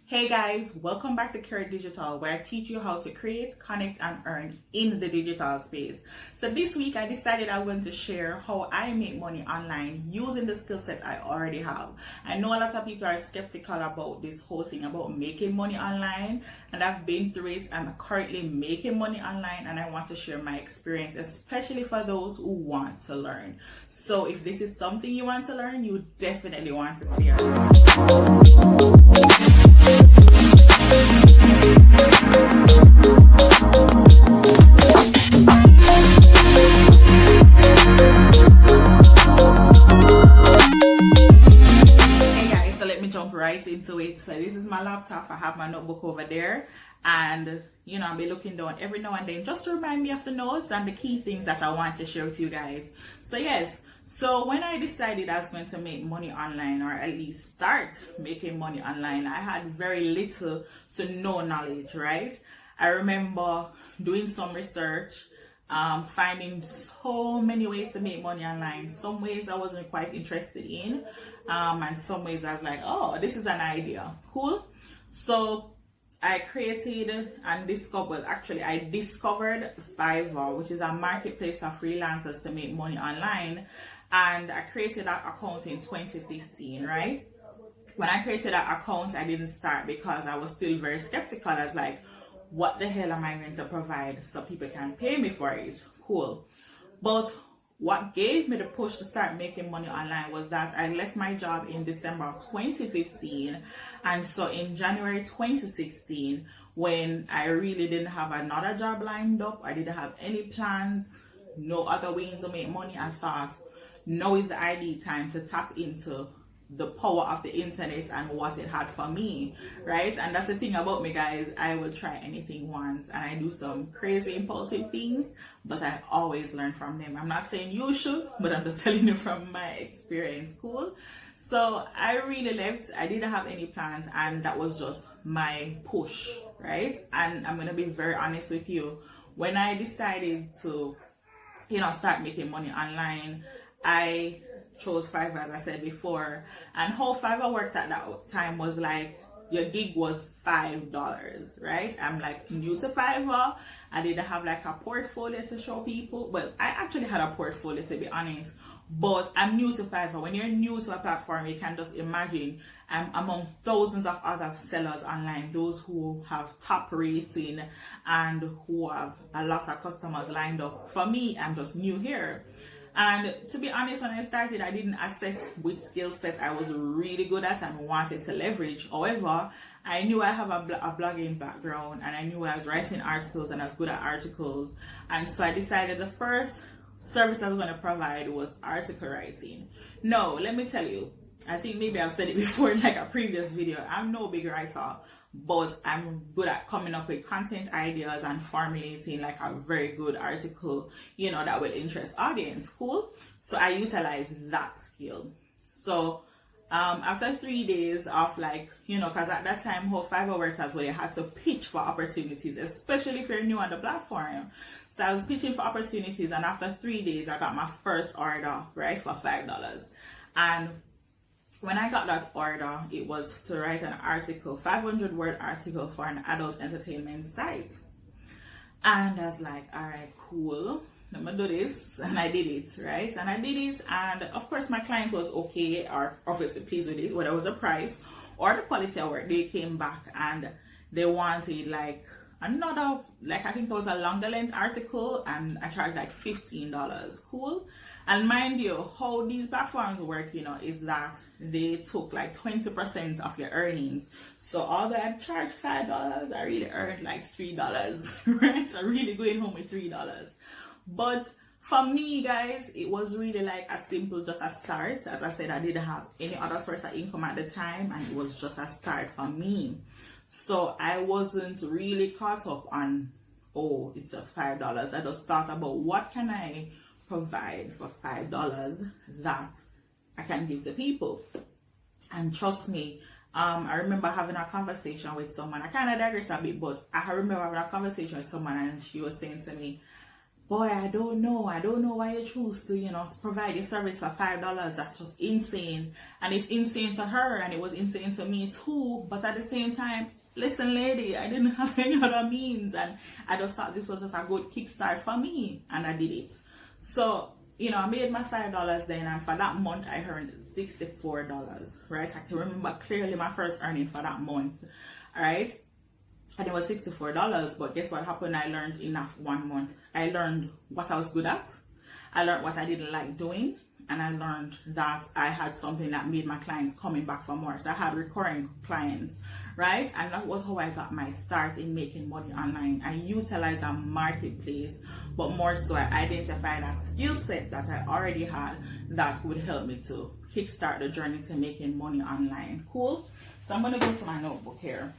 Hey guys, welcome back to Carey Digital, where I teach you how to create, connect, and earn in the digital space. So this week I decided I want to share how I make money online using the skill set I already have. I know a lot of people are skeptical about this whole thing about making money online, and I've been through it. I'm currently making money online and I want to share my experience, especially for those who want to learn. So if this is something you want to learn, you definitely want to stay around. Right into it. So this is my laptop. I have my notebook over there, and I'll be looking down every now and then just to remind me of the notes and the key things that I want to share with you guys. So when I decided I was going to make money online, or at least start making money online, I had very little to no knowledge, right? I remember doing some research, finding so many ways to make money online. Some ways I wasn't quite interested in, and some ways I was like, oh, this is an idea, cool. So I created and discovered, I discovered Fiverr, which is a marketplace for freelancers to make money online, and I created that account in 2015, right? When I created that account, I didn't start because I was still very skeptical. I was like, what the hell am I going to provide so people can pay me for it? Cool. But what gave me the push to start making money online was that I left my job in December of 2015. And so in January 2016, when I really didn't have another job lined up, I didn't have any plans, no other ways to make money, I thought, now is the ideal time to tap into the power of the internet and what it had for me, right? And that's the thing about me, guys. I will try anything once, and I do some crazy impulsive things, but I always learn from them. I'm not saying you should, but I'm just telling you from my experience, cool? So I really left. I didn't have any plans, and that was just my push, right? And I'm gonna be very honest with you. When I decided to start making money online, I chose Fiverr, as I said before. And how Fiverr worked at that time was like, your gig was $5, right? I'm like new to Fiverr. I didn't have like a portfolio to show people. Well, I actually had a portfolio, to be honest, but I'm new to Fiverr. When you're new to a platform, you can just imagine I'm among thousands of other sellers online, those who have top rating and who have a lot of customers lined up. For me, I'm just new here. And to be honest, when I started, I didn't assess which skill set I was really good at and wanted to leverage. However, I knew I have a blogging background, and I knew I was writing articles and I was good at articles. And so I decided the first service I was going to provide was article writing. No, let me tell you, I think maybe I've said it before in like a previous video, I'm no big writer, but I'm good at coming up with content ideas and formulating like a very good article, that will interest audience, cool? So I utilize that skill. So after 3 days of because at that time how Fiverr worked as well, you had to pitch for opportunities, especially if you're new on the platform. So I was pitching for opportunities, and after 3 days I got my first order, right, for $5. And when I got that order, it was to write an article, 500-word article for an adult entertainment site. And I was like, all right, cool, let me do this. And I did it, right? And I did it. And of course, my client was okay, or obviously pleased with it, whether it was the price or the quality of work. They came back and they wanted another, I think it was a longer length article, and I charged $15, cool? And mind you, how these platforms work, is that they took 20% of your earnings. So although I charged $5, I really earned $3, right? So really going home with $3. But for me, guys, it was really just a start. As I said, I didn't have any other source of income at the time, and it was just a start for me. So I wasn't really caught up on, oh, it's just $5. I just thought about what can I provide for $5 that I can give to people. And trust me, I remember having a conversation with someone. I kind of digress a bit, but I remember having a conversation with someone, and she was saying to me, boy, I don't know why you choose to, you know, provide your service for $5. That's just insane. And it's insane to her, and it was insane to me too. But at the same time, listen, lady, I didn't have any other means, and I just thought this was just a good kickstart for me, and I did it. So, you know, I made my $5 then, and for that month I earned $64, right? I can remember clearly my first earning for that month, all right? And it was $64, but guess what happened? I learned in that 1 month. I learned what I was good at. I learned what I didn't like doing. And I learned that I had something that made my clients coming back for more. So I had recurring clients, right? And that was how I got my start in making money online. I utilized a marketplace, but more so I identified a skill set that I already had that would help me to kickstart the journey to making money online. Cool? So I'm going to go to my notebook here.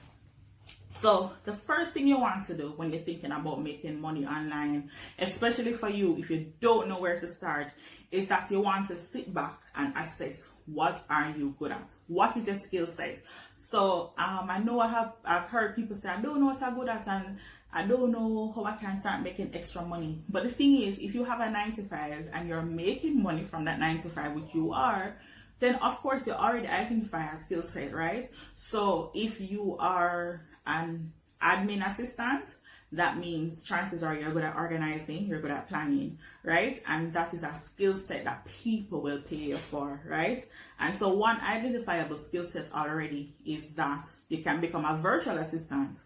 So the first thing you want to do when you're thinking about making money online, especially for you if you don't know where to start, is that you want to sit back and assess what are you good at, what is your skill set. So I know I've heard people say, I don't know what I'm good at, and I don't know how I can start making extra money. But the thing is, if you have a 9 to 5 and you're making money from that 9 to 5, which you are, then of course you already identify a skill set, right? So if you are an admin assistant, that means chances are you're good at organizing, you're good at planning, right? And that is a skill set that people will pay you for, right? And so one identifiable skill set already is that you can become a virtual assistant,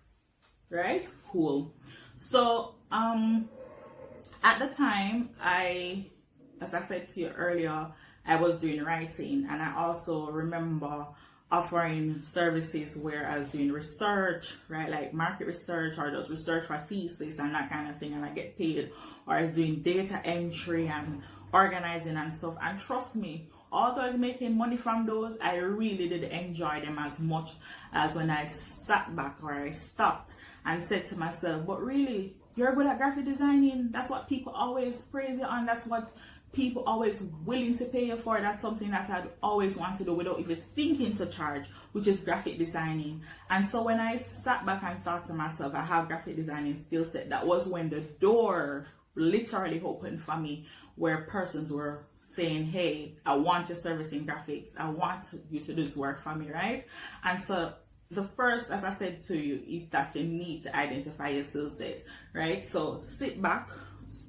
right? Cool. So at the time, as I said to you earlier, I was doing writing, and I also remember offering services where I was doing research, right, like market research or just research for thesis and that kind of thing, and I get paid. Or I was doing data entry and organizing and stuff. And trust me, although I was making money from those, I really did enjoy them as much as when I sat back or I stopped and said to myself, but really, you're good at graphic designing. That's what people always praise you on. That's what people always willing to pay you for. That's something that I'd always want to do without even thinking to charge, which is graphic designing. And so when I sat back and thought to myself, I have graphic designing skill set, that was when the door literally opened for me, where persons were saying, hey, I want your service in graphics. I want you to do this work for me, right? And so the first, as I said to you, is that you need to identify your skill set, right? So sit back.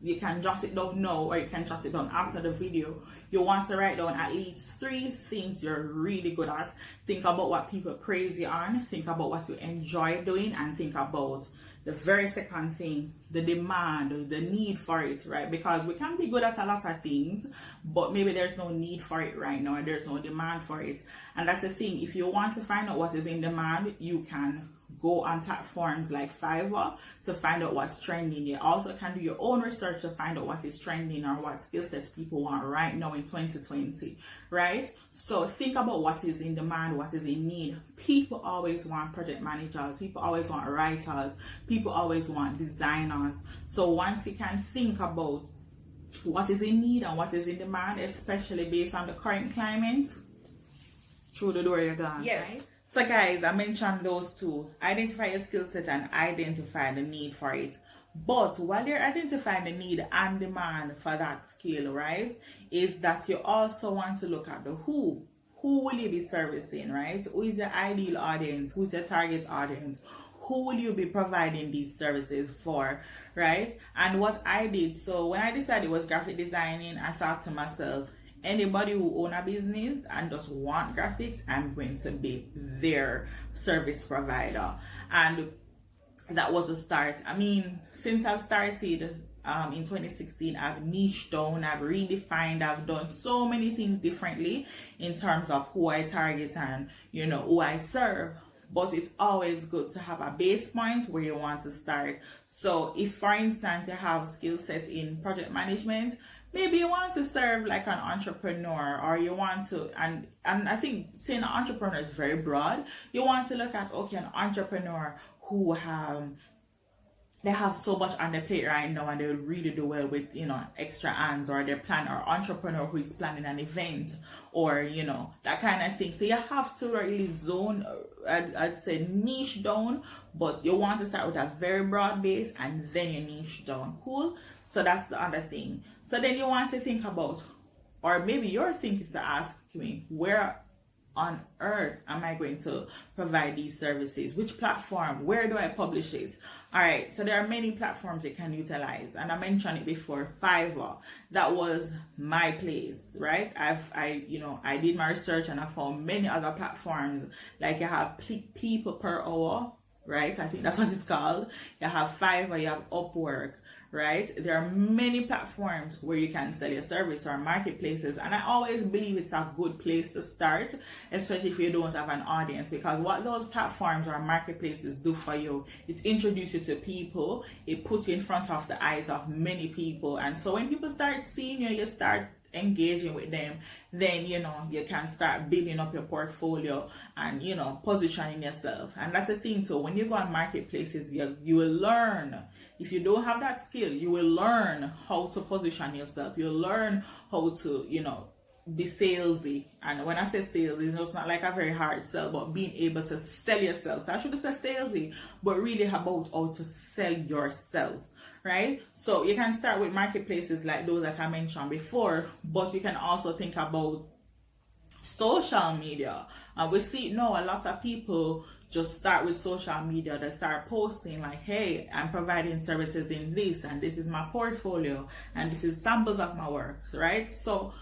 You can jot it down now, or you can jot it down after the video. You want to write down at least 3 things you're really good at. Think about what people praise you on. Think about what you enjoy doing, and think about the very second thing, the demand, the need for it, right? Because we can be good at a lot of things, but maybe there's no need for it right now, and there's no demand for it. And that's the thing. If you want to find out what is in demand, you can go on platforms like Fiverr to find out what's trending. You also can do your own research to find out what is trending or what skill sets people want right now in 2020, right? So think about what is in demand, what is in need. People always want project managers, people always want writers, people always want designers. So once you can think about what is in need and what is in demand, especially based on the current climate, through the door you're gone, yes. Right? So guys, I mentioned those two. Identify your skill set and identify the need for it. But while you're identifying the need and demand for that skill, right, is that you also want to look at the who. Who will you be servicing, right? Who is your ideal audience? Who's your target audience? Who will you be providing these services for, right? And what I did, so when I decided it was graphic designing, I thought to myself, anybody who own a business and just want graphics, I'm going to be their service provider. And that was the start. I mean, since I've started in 2016, I've niched down, I've redefined, I've done so many things differently in terms of who I target and, you know, who I serve. But it's always good to have a base point where you want to start. So if, for instance, you have skill set in project management, maybe you want to serve like an entrepreneur, or you want to, and I think saying an entrepreneur is very broad. You want to look at, okay, an entrepreneur who they have so much on their plate right now and they really do well with, you know, extra hands, or they're planning, or entrepreneur who is planning an event, or, you know, that kind of thing. So you have to really zone, I'd say niche down, but you want to start with a very broad base and then you niche down. Cool. So that's the other thing. So then you want to think about, or maybe you're thinking to ask me, where on earth am I going to provide these services? Which platform? Where do I publish it? All right, so there are many platforms you can utilize, and I mentioned it before. Fiverr, that was my place, right? I did my research and I found many other platforms. Like you have people per hour, right? I think that's what it's called. You have Fiverr, you have Upwork, right? There are many platforms where you can sell your service, or marketplaces, and I always believe it's a good place to start, especially if you don't have an audience, because what those platforms or marketplaces do for you, it introduces you to people, it puts you in front of the eyes of many people, and so when people start seeing you, you start engaging with them, then you can start building up your portfolio and positioning yourself. And that's the thing. So when you go on marketplaces, you will learn. If you don't have that skill, you will learn how to position yourself. You'll learn how to be salesy. And when I say salesy, it's not like a very hard sell, but being able to sell yourself. So I should have said salesy, but really about how to sell yourself, right? So you can start with marketplaces like those that I mentioned before, but you can also think about social media. And we see now a lot of people just start with social media. They start posting like, hey, I'm providing services in this, and this is my portfolio, and this is samples of my work, right? So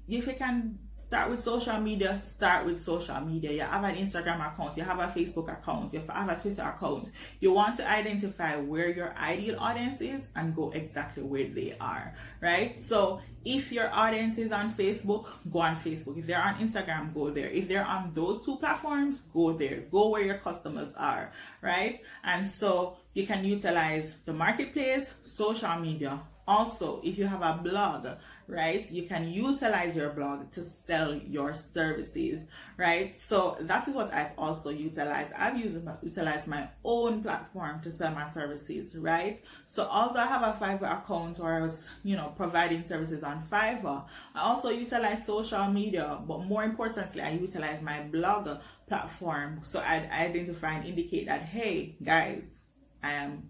if you can start with social media, start with social media. You have an Instagram account, you have a Facebook account, you have a Twitter account. You want to identify where your ideal audience is and go exactly where they are, right? So if your audience is on Facebook, go on Facebook. If they're on Instagram, go there. If they're on those two platforms, go there. Go where your customers are, right? And so you can utilize the marketplace, social media. Also, if you have a blog, right, you can utilize your blog to sell your services, right? So that is what I've also utilized. I've utilized my own platform to sell my services, right? So although I have a Fiverr account, or I was, providing services on Fiverr, I also utilize social media, but more importantly, I utilize my blog platform. So I identify and indicate that, hey, guys, I am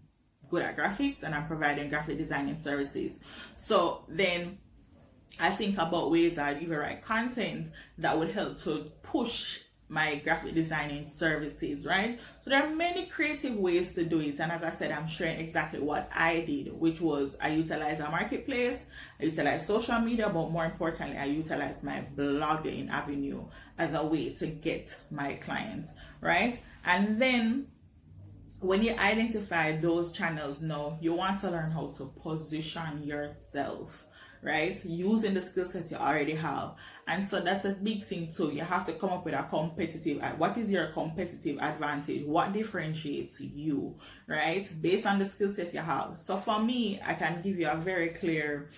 good at graphics and I'm providing graphic designing services. So then I think about ways I'd even write content that would help to push my graphic designing services, right? So there are many creative ways to do it. And as I said, I'm sharing exactly what I did, which was I utilized a marketplace, I utilized social media, but more importantly, I utilized my blogging avenue as a way to get my clients, right? And then when you identify those channels now, you want to learn how to position yourself, right? Using the skill set you already have. And so that's a big thing too. You have to come up with a what is your competitive advantage? What differentiates you, right? Based on the skill set you have. So for me, I can give you a very clear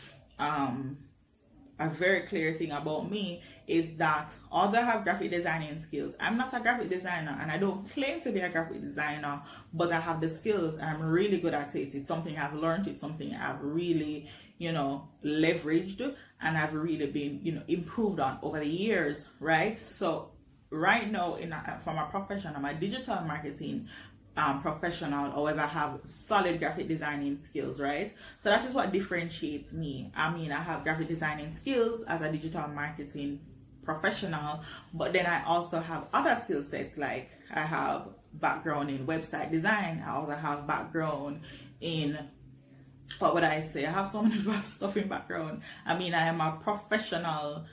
thing about me is that although I have graphic designing skills, I'm not a graphic designer, and I don't claim to be a graphic designer, but I have the skills and I'm really good at it. It's something I've learned, it's something I've really, leveraged, and I've really been, improved on over the years, right? So right now, from a profession, I'm a digital marketing professional. However, I have solid graphic designing skills, right? So that is what differentiates me. I have graphic designing skills as a digital marketing professional, but then I also have other skill sets, like I have background in website design. I also have background in, what would I say? I have so many stuff in background. I am a professional.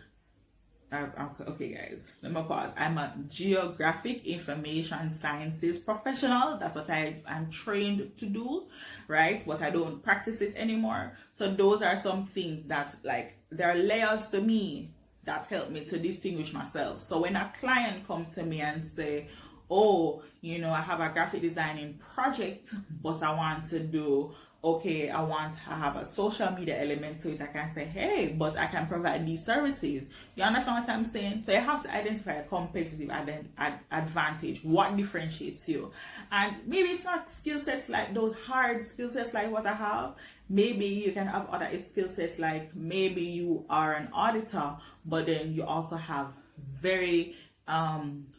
Okay guys, let me pause. I'm a geographic information sciences professional. That's what I'm trained to do, right? But I don't practice it anymore. So those are some things that, like, there are layers to me that help me to distinguish myself. So when a client comes to me and say, oh, I have a graphic designing project, but I want to do, I have a social media element to it. I can say, hey, but I can provide these services. You understand what I'm saying? So you have to identify a competitive advantage. What differentiates you? And maybe it's not skill sets like those hard skill sets like what I have. Maybe you can have other skill sets, like maybe you are an auditor, but then you also have very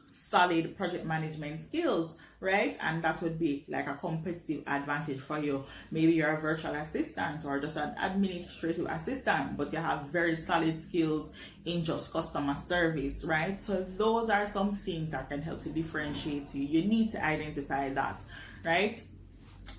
solid project management skills, right? And that would be like a competitive advantage for you. Maybe you're a virtual assistant or just an administrative assistant, but you have very solid skills in just customer service, right? So those are some things that can help to differentiate you. You need to identify that, right?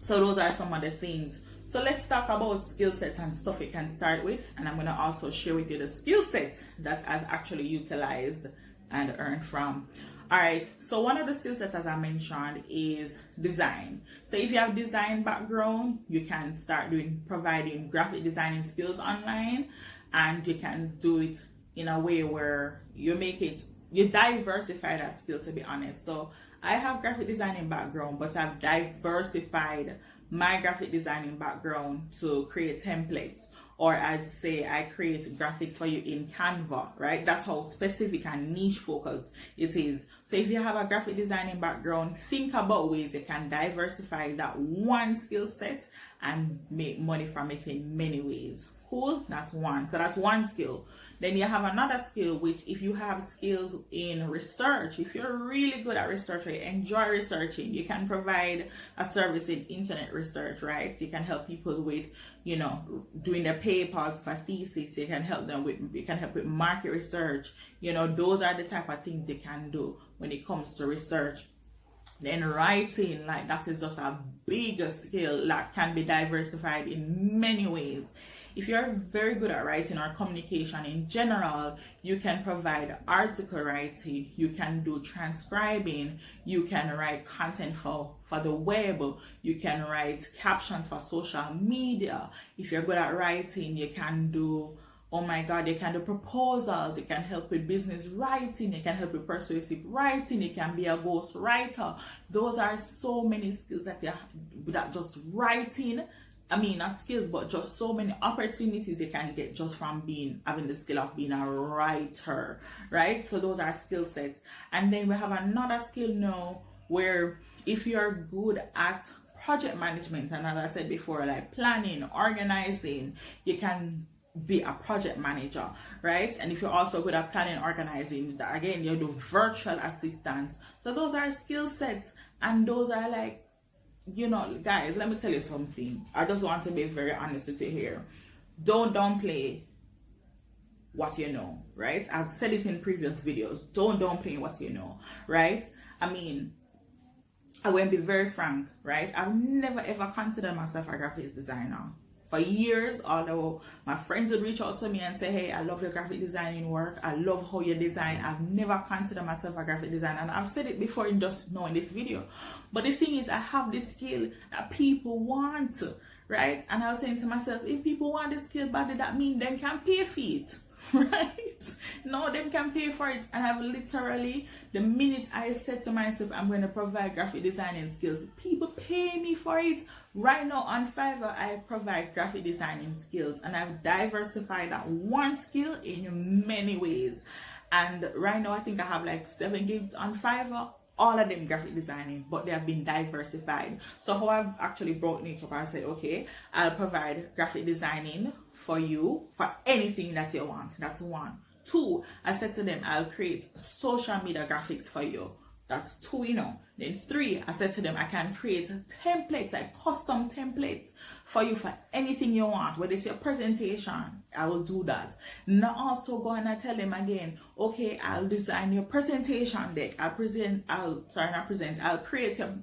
So those are some of the things. So let's talk about skill sets and stuff you can start with, and I'm going to also share with you the skill sets that I've actually utilized and earned from. All right, so one of the skill sets, as I mentioned, is design. So if you have design background, you can start providing graphic designing skills online, and you can do it in a way where you diversify that skill, to be honest. So I have graphic designing background, but I've diversified my graphic designing background to create templates, or I'd say I create graphics for you in Canva, right? That's how specific and niche focused it is. So if you have a graphic designing background, think about ways you can diversify that one skill set and make money from it in many ways. Cool? That's one. So that's one skill. Then you have another skill, which if you have skills in research, if you're really good at research or you enjoy researching, you can provide a service in internet research, right? You can help people with, doing their papers for thesis. You can help with market research. Those are the type of things you can do when it comes to research. Then writing, like that is just a bigger skill that can be diversified in many ways. If you're very good at writing or communication in general, you can provide article writing, you can do transcribing, you can write content for the web, you can write captions for social media. If you're good at writing, you can do, you can do proposals, you can help with business writing, you can help with persuasive writing, you can be a ghost writer. Those are so many skills that just writing. Not skills, but just so many opportunities you can get just from having the skill of being a writer, right? So those are skill sets. And then we have another skill now where if you're good at project management, and as I said before, like planning, organizing, you can be a project manager, right? And if you're also good at planning, organizing, again, you do virtual assistants. So those are skill sets, and those are like, guys, let me tell you something. I just want to be very honest with you here. Don't downplay what you know, right? I've said it in previous videos. Don't downplay what you know, right? I will be very frank, right? I've never ever considered myself a graphics designer. For years, although my friends would reach out to me and say, hey, I love your graphic designing work. I love how you design. I've never considered myself a graphic designer. And I've said it before in just now in this video. But the thing is, I have this skill that people want, right? And I was saying to myself, if people want this skill badly, that means them can pay for it, right? No, them can pay for it. And I've literally, the minute I said to myself, I'm going to provide graphic designing skills, people pay me for it. Right now on Fiverr, I provide graphic designing skills, and I've diversified that one skill in many ways. And right now, I think I have like 7 gigs on Fiverr, all of them graphic designing, but they have been diversified. So how I've actually broken it up, I said, okay, I'll provide graphic designing for you for anything that you want. That's 1. 2, I said to them, I'll create social media graphics for you. That's 2, Then 3, I said to them, I can create templates, like custom templates for you for anything you want. Whether it's your presentation, I will do that. Now also go and I tell them again, okay, I'll design your presentation deck. I'll create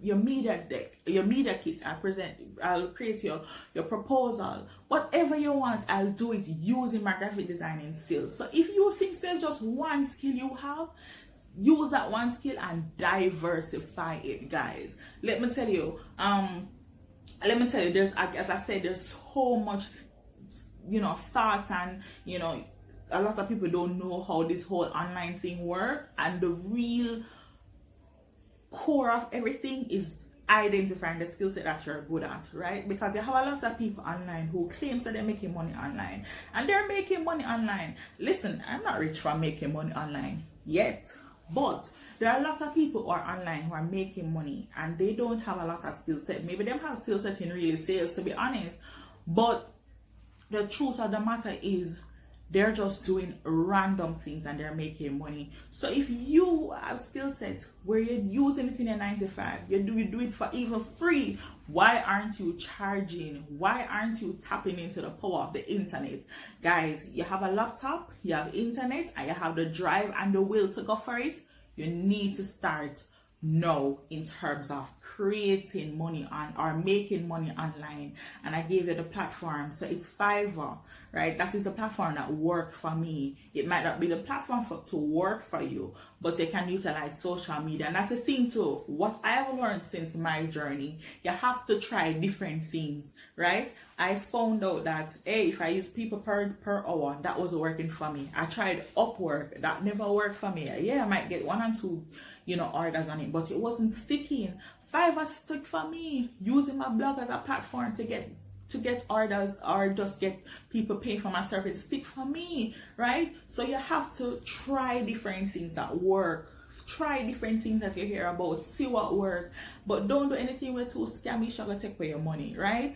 your media deck, your media kit. I'll create your proposal. Whatever you want, I'll do it using my graphic designing skills. So if you think there's just one skill you have, use that one skill and diversify it, guys. Let me tell you, there's, as I said, there's so much, thoughts, and, a lot of people don't know how this whole online thing works. And the real core of everything is identifying the skill set that you're good at, right? Because you have a lot of people online who claim that they're making money online, and they're making money online. Listen, I'm not rich from making money online yet. But there are a lot of people who are online who are making money and they don't have a lot of skill set. Maybe they have skill set in really sales, to be honest. But the truth of the matter is, they're just doing random things and they're making money. So if you have skill sets where you're using it in a 9 to 5, you do it for even free, why aren't you charging? Why aren't you tapping into the power of the internet? Guys, you have a laptop, you have internet, and you have the drive and the will to go for it. You need to start now in terms of creating money on or making money online. And I gave you the platform. So it's Fiverr, right? That is the platform that worked for me. It might not be the platform to work for you, but you can utilize social media. And that's the thing too. What I have learned since my journey, you have to try different things, right? I found out that, hey, if I use people per hour, that was working for me. I tried Upwork, that never worked for me. Yeah, I might get 1 or 2, orders on it, but it wasn't sticking. Fiverr stuck for me, using my blog as a platform to get orders or just get people paying for my service stick for me, right? So you have to try different things that work. Try different things that you hear about, see what works, but don't do anything with too scammy, sugar take away your money, right?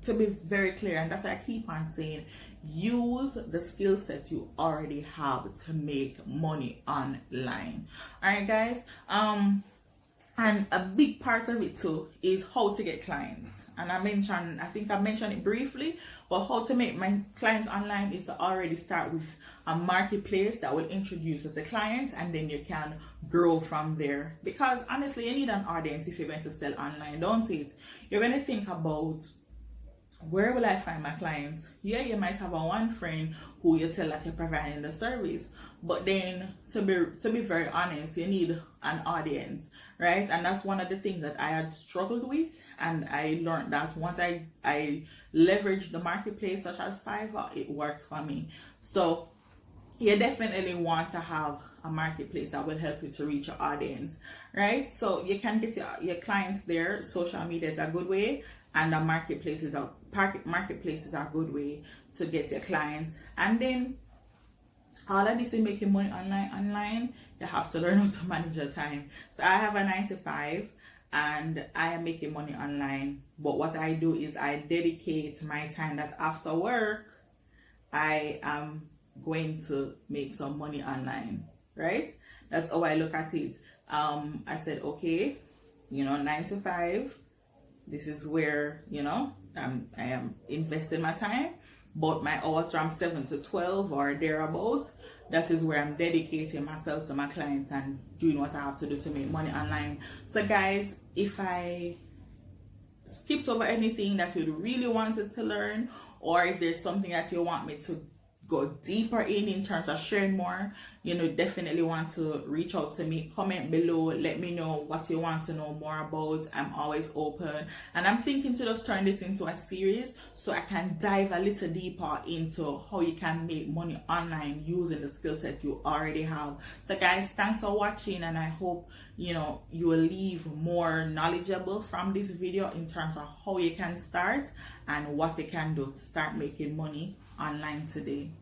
To be very clear, and that's why I keep on saying, use the skill set you already have to make money online. All right, guys. And a big part of it too is how to get clients. And I think I mentioned it briefly, but how to make my clients online is to already start with a marketplace that will introduce you to clients, and then you can grow from there. Because honestly, you need an audience if you're going to sell online, don't it? You're going to think about, where will I find my clients? Yeah, you might have one friend who you tell that you're providing the service, but then to be very honest, you need an audience, right? And that's one of the things that I had struggled with, and I learned that once I leveraged the marketplace such as Fiverr, it worked for me. So you definitely want to have a marketplace that will help you to reach your audience, right? So you can get your clients there. Social media is a good way, and the marketplace is a good way to get your clients. And then all of this is making money online. You have to learn how to manage your time. So I have a 9 to 5 and I am making money online, but what I do is I dedicate my time that after work I am going to make some money online, right? That's how I look at it. I said, okay, 9 to 5, this is where I am investing my time, but my hours from 7 to 12 or thereabouts, that is where I'm dedicating myself to my clients and doing what I have to do to make money online. So guys, if I skipped over anything that you really wanted to learn, or if there's something that you want me to go deeper in terms of sharing more, definitely want to reach out to me. Comment below, let me know what you want to know more about. I'm always open, and I'm thinking to just turn this into a series so I can dive a little deeper into how you can make money online using the skill set you already have. So guys, thanks for watching, and I hope you will leave more knowledgeable from this video in terms of how you can start and what you can do to start making money online today.